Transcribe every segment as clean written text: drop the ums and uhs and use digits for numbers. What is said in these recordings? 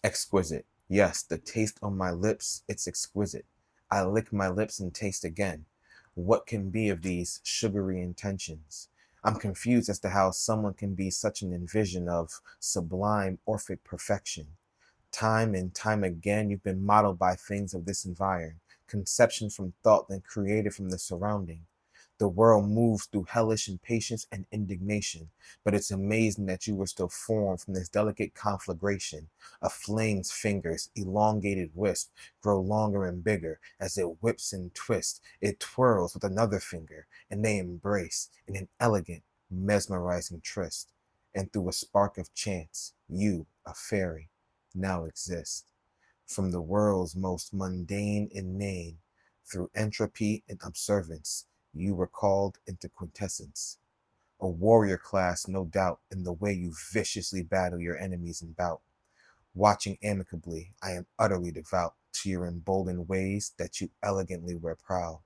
Exquisite. Yes, the taste on my lips, it's exquisite. I lick my lips and taste again. What can be of these sugary intentions? I'm confused as to how someone can be such an envision of sublime Orphic perfection. Time and time again, you've been modeled by things of this environ, conception from thought, then created from the surrounding. The world moves through hellish impatience and indignation, but it's amazing that you were still formed from this delicate conflagration. A flame's fingers, elongated wisp, grow longer and bigger as it whips and twists. It twirls with another finger, and they embrace in an elegant, mesmerizing tryst. And through a spark of chance, you, a fairy, now exist. From the world's most mundane inane, through entropy and observance, you were called into quintessence. A warrior class, no doubt, in the way you viciously battle your enemies in bout. Watching amicably, I am utterly devout to your emboldened ways that you elegantly wear proud.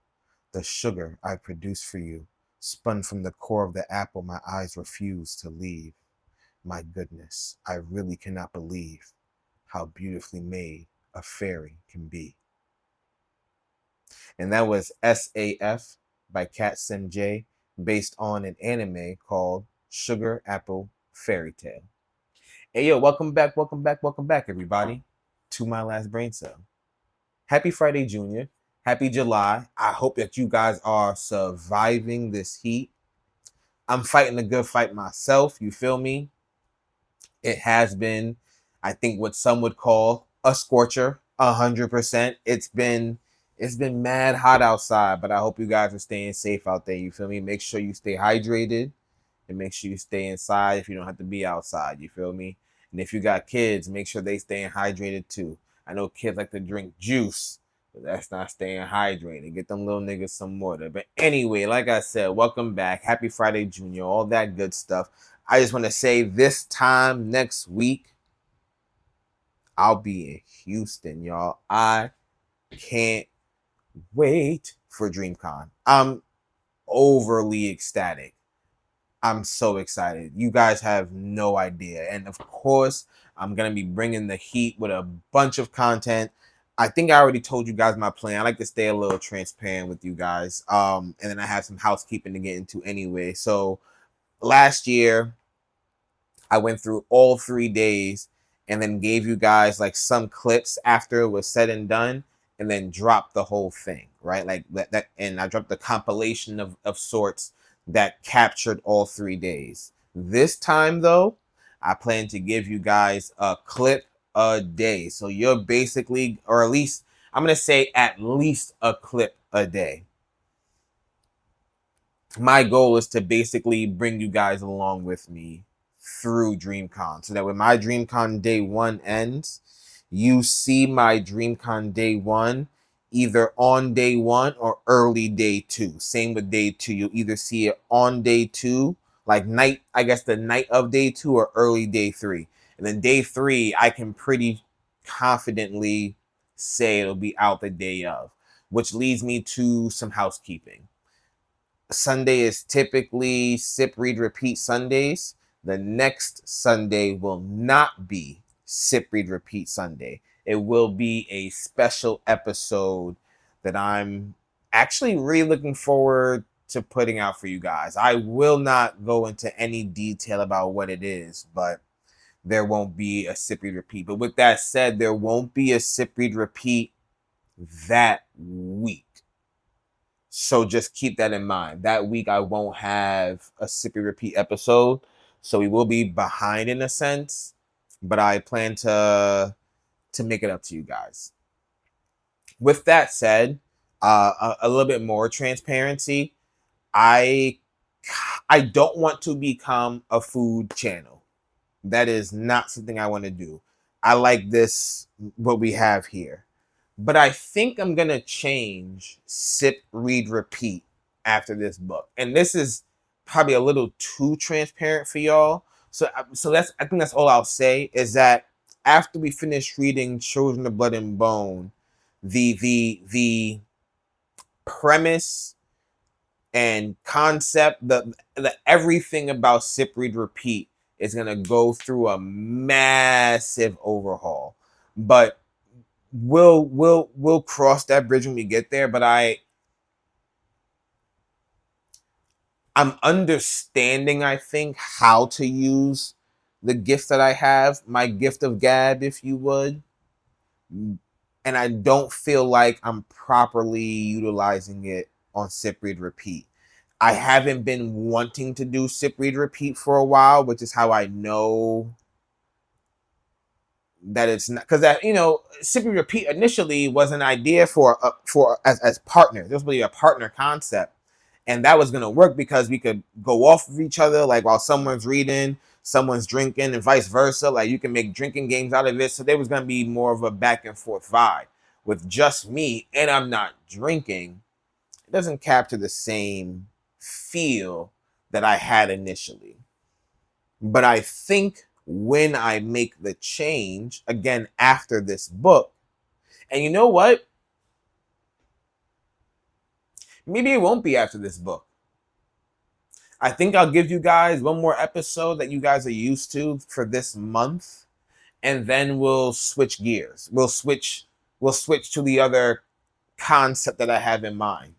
The sugar I produce for you, spun from the core of the apple my eyes refuse to leave. My goodness, I really cannot believe how beautifully made a fairy can be. And that was SAF by Cat Sim J, based on an anime called Sugar Apple Fairy Tale. Hey yo, welcome back, everybody, to My Last Brain Cell. Happy Friday, Junior. Happy July. I hope that you guys are surviving this heat. I'm fighting a good fight myself, you feel me? It has been, I think, what some would call a scorcher. 100%. It's been mad hot outside, but I hope you guys are staying safe out there. You feel me? Make sure you stay hydrated and make sure you stay inside if you don't have to be outside. You feel me? And if you got kids, make sure they staying hydrated too. I know kids like to drink juice, but that's not staying hydrated. Get them little niggas some water. But anyway, like I said, welcome back. Happy Friday, Junior. All that good stuff. I just want to say this time next week, I'll be in Houston, y'all. I can't wait for DreamCon. I'm overly ecstatic. I'm so excited. You guys have no idea. And of course, I'm going to be bringing the heat with a bunch of content. I think I already told you guys my plan. I like to stay a little transparent with you guys. And then I have some housekeeping to get into anyway. So last year, I went through all 3 days and then gave you guys like some clips after it was said and done and then dropped the whole thing, right? Like that and I dropped the compilation of sorts that captured all 3 days. This time though, I plan to give you guys a clip a day. So you're basically, or at least I'm gonna say at least a clip a day. My goal is to basically bring you guys along with me through DreamCon so that when my DreamCon day one ends, you see my DreamCon day one either on day one or early day two. Same with day two. You'll either see it on day two, like night, I guess the night of day two, or early day three. And then day three, I can pretty confidently say it'll be out the day of, which leads me to some housekeeping. Sunday is typically Sip, Read, Repeat Sundays. The next Sunday will not be Sip, Read, Repeat Sunday. It will be a special episode that I'm actually really looking forward to putting out for you guys. I will not go into any detail about what it is, but there won't be a Sip, Read, Repeat. But with that said, there won't be a Sip, Read, Repeat that week. So just keep that in mind. That week I won't have a Sippy Repeat episode. So we will be behind in a sense. But I plan to make it up to you guys. With that said, a little bit more transparency. I I don't want to become a food channel. That is not something I want to do. I like this, what we have here. But I think I'm going to change Sip, Read, Repeat after this book. And this is probably a little too transparent for y'all. So I think that's all I'll say is that after we finish reading Children of Blood and Bone, the premise and concept, the everything about Sip, Read, Repeat is going to go through a massive overhaul. But we'll cross that bridge when we get there. But I'm understanding, I think, how to use the gift that I have, my gift of gab, if you would. And I don't feel like I'm properly utilizing it on Sip Read Repeat. I haven't been wanting to do Sip Read Repeat for a while, which is how I know that it's not, because that, Sip Read Repeat initially was an idea for as partners. This was really a partner concept, and that was gonna work because we could go off of each other, like while someone's reading, someone's drinking, and vice versa. Like you can make drinking games out of it. So there was gonna be more of a back and forth vibe. With just me, and I'm not drinking, it doesn't capture the same feel that I had initially. But I think when I make the change again after this book, and you know what? Maybe it won't be after this book. I think I'll give you guys one more episode that you guys are used to for this month, and then we'll switch gears. We'll switch to the other concept that I have in mind.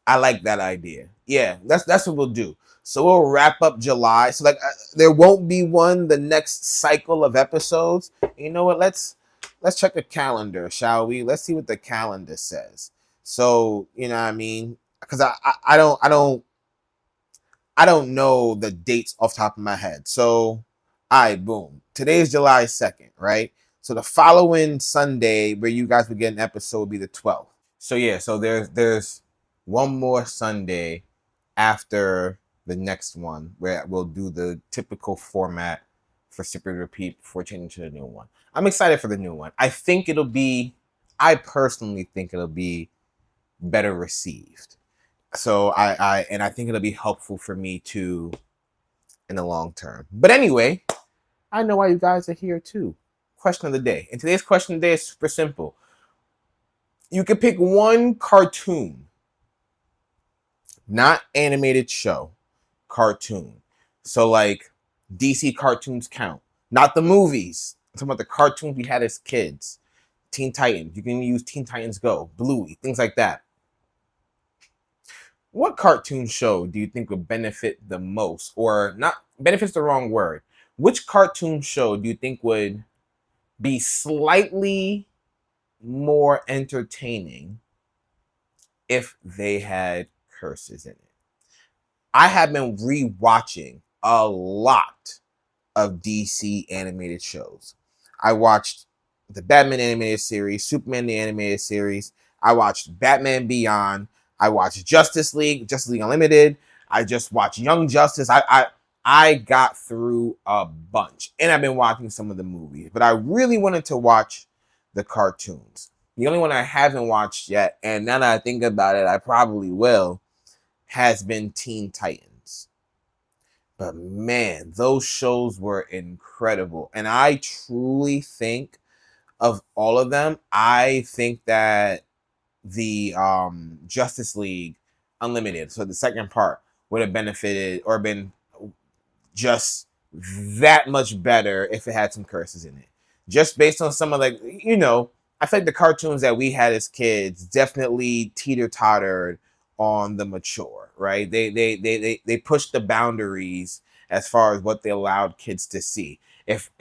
I like that idea. Yeah, that's what we'll do. So we'll wrap up July. So like there won't be one the next cycle of episodes. You know what? Let's check the calendar, shall we? Let's see what the calendar says. So you know what I mean? Because I don't know the dates off the top of my head. So all right, boom. Today is July 2nd, right? So the following Sunday where you guys would get an episode would be the 12th. So yeah, so there's one more Sunday after the next one where we'll do the typical format for Sip Read Repeat before changing to the new one. I'm excited for the new one. I personally think it'll be better received. So I think it'll be helpful for me too in the long term. But anyway, I know why you guys are here too. Question of the day. And today's question of the day is super simple. You could pick one cartoon, not animated show, cartoon. So like DC cartoons count, not the movies. I'm talking about the cartoons we had as kids. Teen Titans. You can use Teen Titans Go, Bluey, things like that. What cartoon show do you think would benefit the most? Or not, benefit's the wrong word. Which cartoon show do you think would be slightly more entertaining if they had curses in it? I have been rewatching a lot of DC animated shows. I watched the Batman animated series, Superman the animated series. I watched Batman Beyond. I watched Justice League, Justice League Unlimited. I just watched Young Justice. I got through a bunch, and I've been watching some of the movies. But I really wanted to watch the cartoons. The only one I haven't watched yet, and now that I think about it, I probably will, has been Teen Titans. But man, those shows were incredible. And I truly think of all of them, I think that the Justice League Unlimited, so the second part, would have benefited or been just that much better if it had some curses in it. Just based on some of I feel like the cartoons that we had as kids definitely teeter-tottered on the mature, right? They pushed the boundaries as far as what they allowed kids to see. If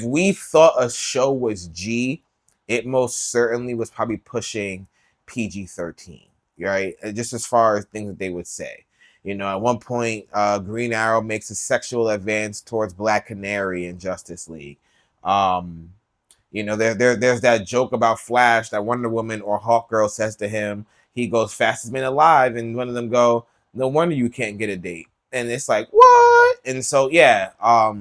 we thought a show was G, it most certainly was probably pushing PG-13, right? Just as far as things that they would say. At one point, Green Arrow makes a sexual advance towards Black Canary in Justice League. There's that joke about Flash that Wonder Woman or Hawkgirl says to him. He goes, fastest man alive, and one of them go, no wonder you can't get a date. And it's like, what? And so yeah, I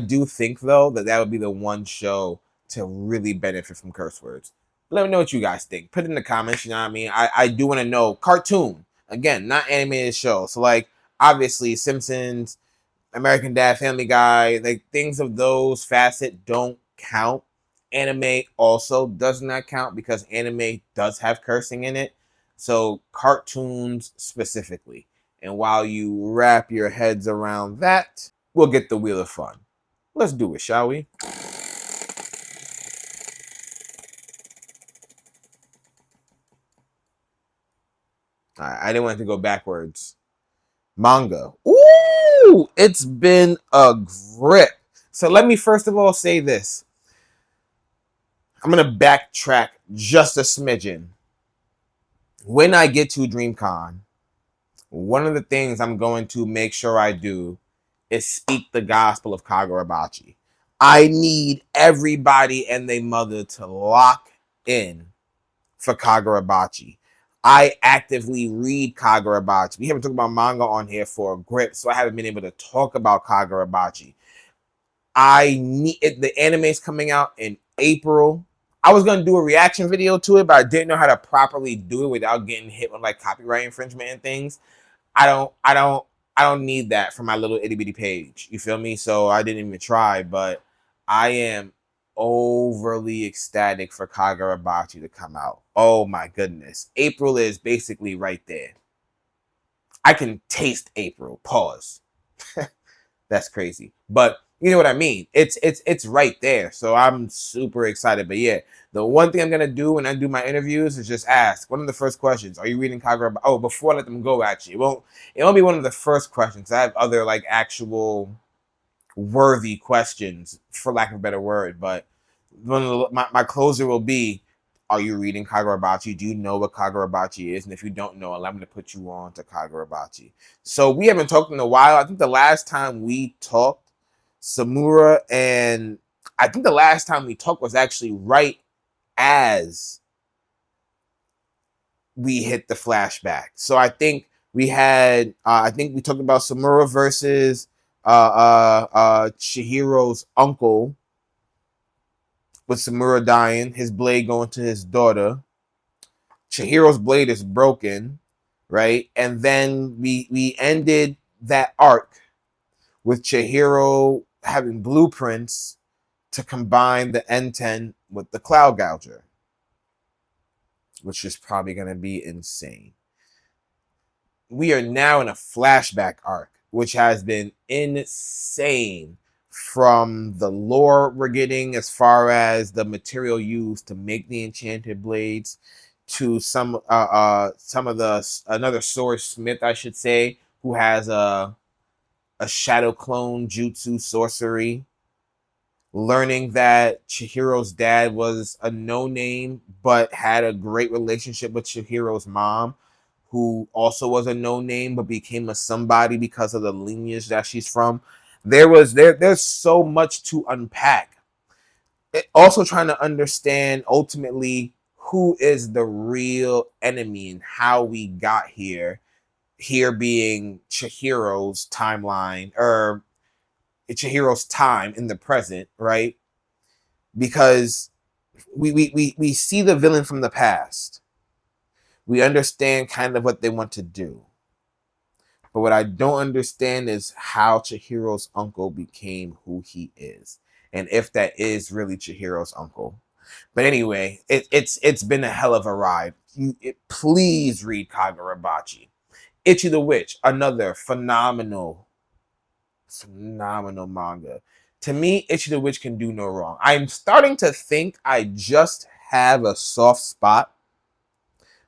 do think though that would be the one show to really benefit from curse words. Let me know what you guys think. Put it in the comments. You know what I mean? I do want to know. Cartoon, again, not animated show. So like obviously Simpsons, American Dad, Family Guy, like things of those facet don't count. Anime also does not count because anime does have cursing in it. So cartoons specifically. And while you wrap your heads around that, we'll get the Wheel of Fun. Let's do it, shall we? All right, I didn't want to go backwards. Manga. Ooh, it's been a grip. So let me first of all say this. I'm going to backtrack just a smidgen. When I get to DreamCon, one of the things I'm going to make sure I do is speak the gospel of Kagurabachi. I need everybody and their mother to lock in for Kagurabachi. I actively read Kagurabachi. We haven't talked about manga on here for a grip, so I haven't been able to talk about Kagurabachi. I need it. The anime is coming out in April. I was gonna do a reaction video to it, but I didn't know how to properly do it without getting hit with like copyright infringement and things. I don't need that for my little itty bitty page. You feel me? So I didn't even try, but I am overly ecstatic for Kagurabachi to come out. Oh my goodness. April is basically right there. I can taste April. Pause. That's crazy. But you know what I mean? It's right there. So I'm super excited. But yeah, the one thing I'm gonna do when I do my interviews is just ask one of the first questions. Are you reading Kagura? Oh, before I let them go, actually. It won't be one of the first questions. I have other like actual worthy questions, for lack of a better word. But one of my closer will be, are you reading Kagurabachi? Do you know what Kagurabachi is? And if you don't know, allow me to put you on to Kagurabachi. So we haven't talked in a while. I think the last time we talked, Samura, and I think the last time we talked was actually right as we hit the flashback. So I think we had, I think we talked about Samura versus Chihiro's uncle, with Samura dying, his blade going to his daughter. Chihiro's blade is broken, right? And then we ended that arc with Chihiro having blueprints to combine the N10 with the Cloud Gouger, which is probably going to be insane. We are now in a flashback arc, which has been insane, from the lore we're getting as far as the material used to make the enchanted blades, to some of the another sword smith, I should say, who has a shadow clone jutsu sorcery, learning that Chihiro's dad was a no-name but had a great relationship with Chihiro's mom, who also was a no-name but became a somebody because of the lineage that she's from. There's so much to unpack. Also trying to understand ultimately who is the real enemy and how we got here. Here being Chihiro's timeline, or Chihiro's time in the present, right? Because we see the villain from the past. We understand kind of what they want to do. But what I don't understand is how Chihiro's uncle became who he is, and if that is really Chihiro's uncle. But anyway, it's been a hell of a ride. Please read Kagurabachi. Ichi the Witch, another phenomenal manga. To me, Ichi the Witch can do no wrong. I'm starting to think I just have a soft spot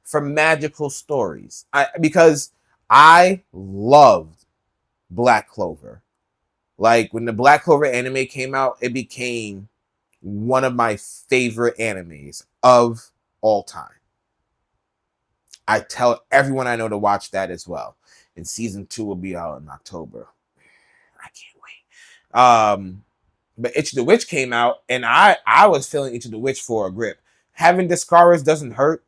for magical stories. Because I loved Black Clover. Like when the Black Clover anime came out, it became one of my favorite animes of all time. I tell everyone I know to watch that as well. And season 2 will be out in October. I can't wait. But Itch the Witch came out, and I was feeling Itch the Witch for a grip. Having Discaris doesn't hurt.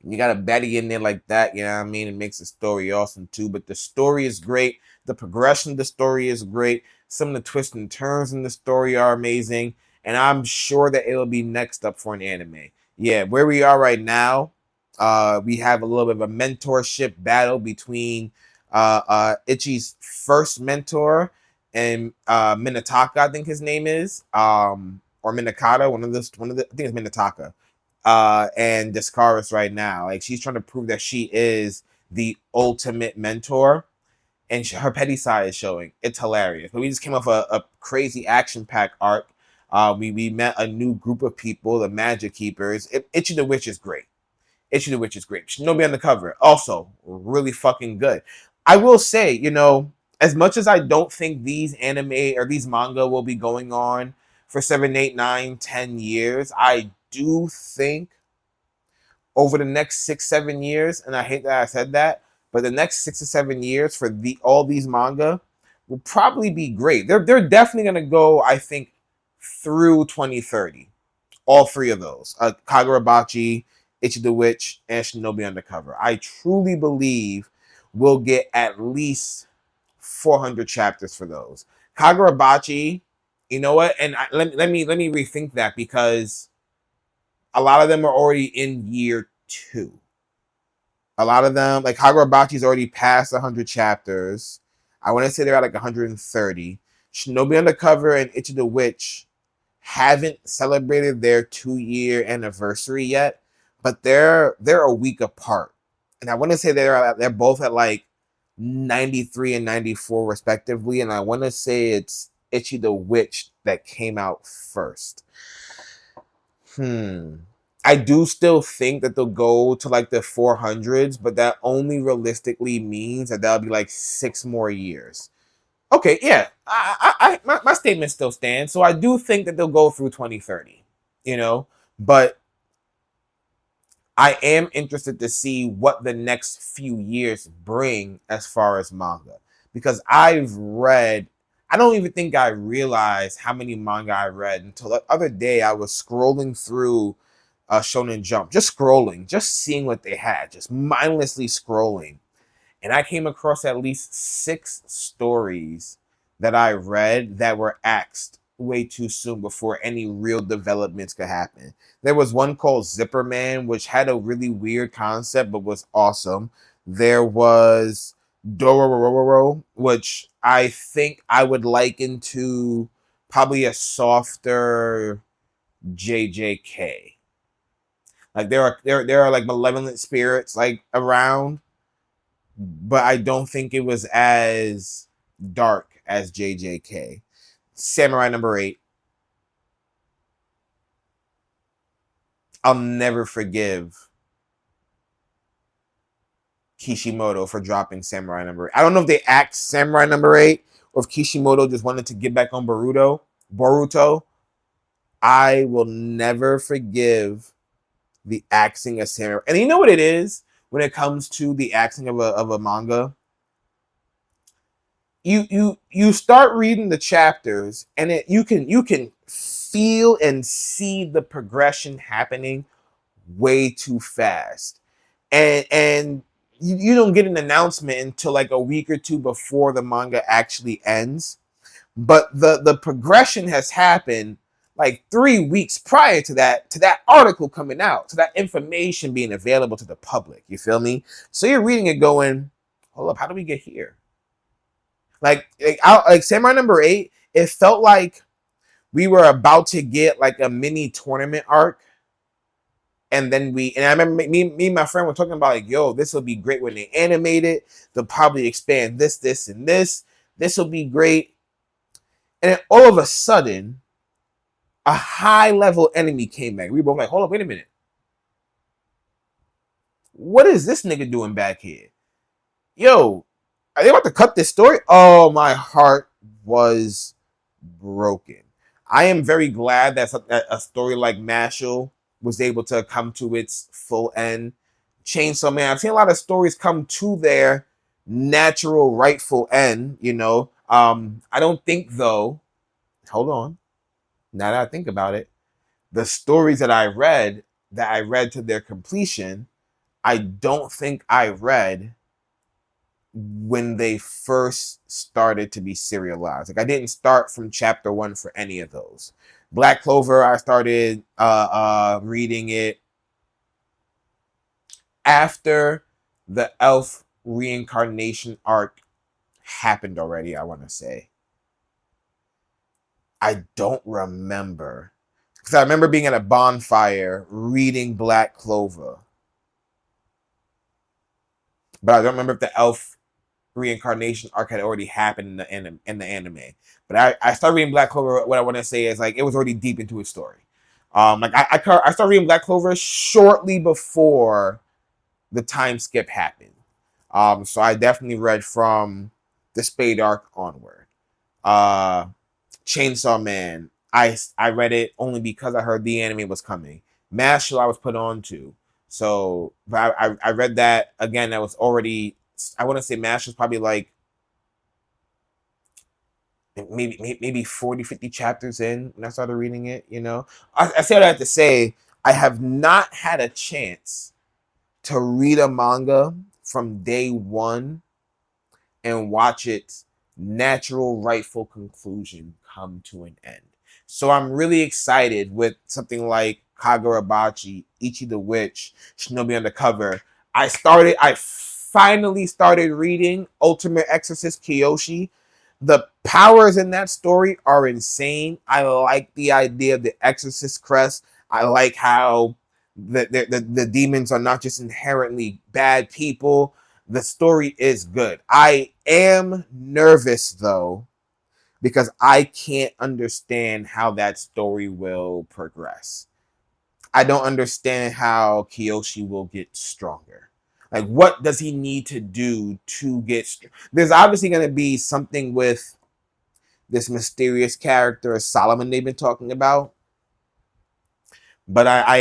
You got a Betty in there like that, you know what I mean? It makes the story awesome too. But the story is great. The progression of the story is great. Some of the twists and turns in the story are amazing. And I'm sure that it'll be next up for an anime. Yeah, where we are right now, we have a little bit of a mentorship battle between Ichi's first mentor and Minataka, I think his name is. Or Minakata, one of the I think it's Minataka. And Discaris right now. Like, she's trying to prove that she is the ultimate mentor. and her petty side is showing. It's hilarious. But we just came off a crazy action-packed arc. We met a new group of people, the Magic Keepers. Itchy the Witch is great. Itchy the Witch is great. Shinobi Undercover, also really fucking good. I will say, as much as I don't think these anime or these manga will be going on for 7, 8, 9, 10 years, I do think over the next 6, 7 years, and I hate that I said that, but the next 6 to 7 years for all these manga will probably be great. They're definitely gonna go, I think, through 2030. All three of those. Kagurabachi, Ichi the Witch, and Shinobi Undercover. I truly believe we'll get at least 400 chapters for those. Kagurabachi, you know what? And let me rethink that, because a lot of them are already in year 2. A lot of them, like Kagurabachi's already past 100 chapters. I want to say they're at like 130. Shinobi Undercover and Ichi the Witch haven't celebrated their 2-year anniversary yet, but they're a week apart. And I want to say they're both at like 93 and 94 respectively. And I want to say it's Ichi the Witch that came out first. I do still think that they'll go to like the 400s, but that only realistically means that that'll be like 6 more years. Okay, yeah, my statement still stands. So I do think that they'll go through 2030, but I am interested to see what the next few years bring as far as manga, because I don't even think I realized how many manga I read until the other day. I was scrolling through Shonen Jump, just scrolling, just seeing what they had, just mindlessly scrolling. And I came across at least 6 stories that I read that were axed way too soon before any real developments could happen. There was one called Zipper Man, which had a really weird concept but was awesome. There was Dororo, which I think I would liken to probably a softer JJK. Like there are like malevolent spirits like around, but I don't think it was as dark as JJK. Samurai number 8. I'll never forgive Kishimoto for dropping Samurai number 8. I don't know if they axed Samurai number 8 or if Kishimoto just wanted to get back on Boruto. I will never forgive the axing of Samurai. And you know what it is when it comes to the axing of a manga? You start reading the chapters, and you can feel and see the progression happening way too fast, and you don't get an announcement until like a week or two before the manga actually ends. But the progression has happened like 3 weeks prior to that article coming out, to that information being available to the public. You feel me? So you're reading it going, hold up, how do we get here? Like Samurai number 8, it felt like we were about to get like a mini tournament arc. And I remember me and my friend were talking about like, yo, this will be great when they animate it. They'll probably expand this, and this. This will be great. And then all of a sudden, a high level enemy came back. We were both like, hold up, wait a minute. What is this nigga doing back here? Yo, are they about to cut this story? Oh, my heart was broken. I am very glad that a story like Mashle was able to come to its full end. Chainsaw Man, I've seen a lot of stories come to their natural, rightful end, I don't think, though, hold on, now that I think about it, the stories that I read to their completion, I don't think I read when they first started to be serialized. Like I didn't start from chapter 1 for any of those. Black Clover, I started reading it after the elf reincarnation arc happened already, I want to say. I don't remember. Because I remember being at a bonfire reading Black Clover. But I don't remember if the elf reincarnation arc had already happened in the anime. But I started reading Black Clover. What I want to say is like it was already deep into its story. I started reading Black Clover shortly before the time skip happened. So I definitely read from the Spade arc onward. Uh, Chainsaw Man. I read it only because I heard the anime was coming. Mashle I was put on to. So but I read that again. That was already, I want to say Mash was probably like maybe 40, 50 chapters in when I started reading it, you know. I say what I have to say. I have not had a chance to read a manga from day one and watch its natural, rightful conclusion come to an end. So I'm really excited with something like Kagurabachi, Ichi the Witch, Shinobi Undercover. I finally started reading Ultimate Exorcist Kyoshi. The powers in that story are insane. I like the idea of the Exorcist crest. I like how the demons are not just inherently bad people. The story is good. I am nervous though, because I can't understand how that story will progress. I don't understand how Kyoshi will get stronger. Like, what does he need to do to get? There's obviously going to be something with this mysterious character Solomon they've been talking about. But I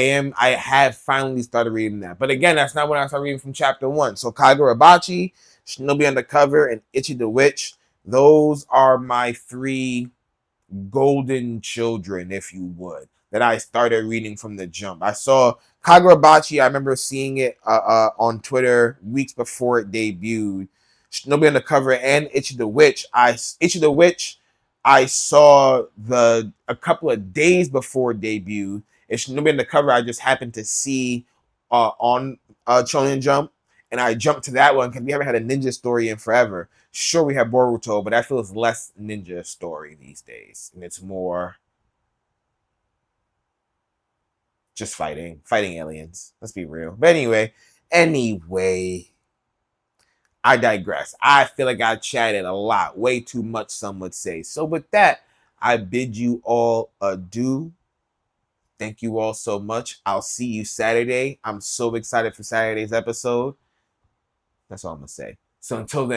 have finally started reading that. But again, that's not when I started reading from chapter 1. So Kagurabachi, Shinobi Undercover, and Ichi the Witch, those are my 3 golden children, if you would, that I started reading from the jump. I saw Kagurabachi. I remember seeing it on Twitter weeks before it debuted. Shinobi Undercover and Ichi the Witch. Ichi the Witch, I saw a couple of days before debut. And Shinobi Undercover, I just happened to see on Shonen Jump, and I jumped to that one because we haven't had a ninja story in forever. Sure, we have Boruto, but that feels less ninja story these days, and it's more just fighting aliens. Let's be real. But anyway, I digress. I feel like I chatted a lot, way too much, some would say. So with that, I bid you all adieu. Thank you all so much. I'll see you Saturday. I'm so excited for Saturday's episode. That's all I'm gonna say. So until then.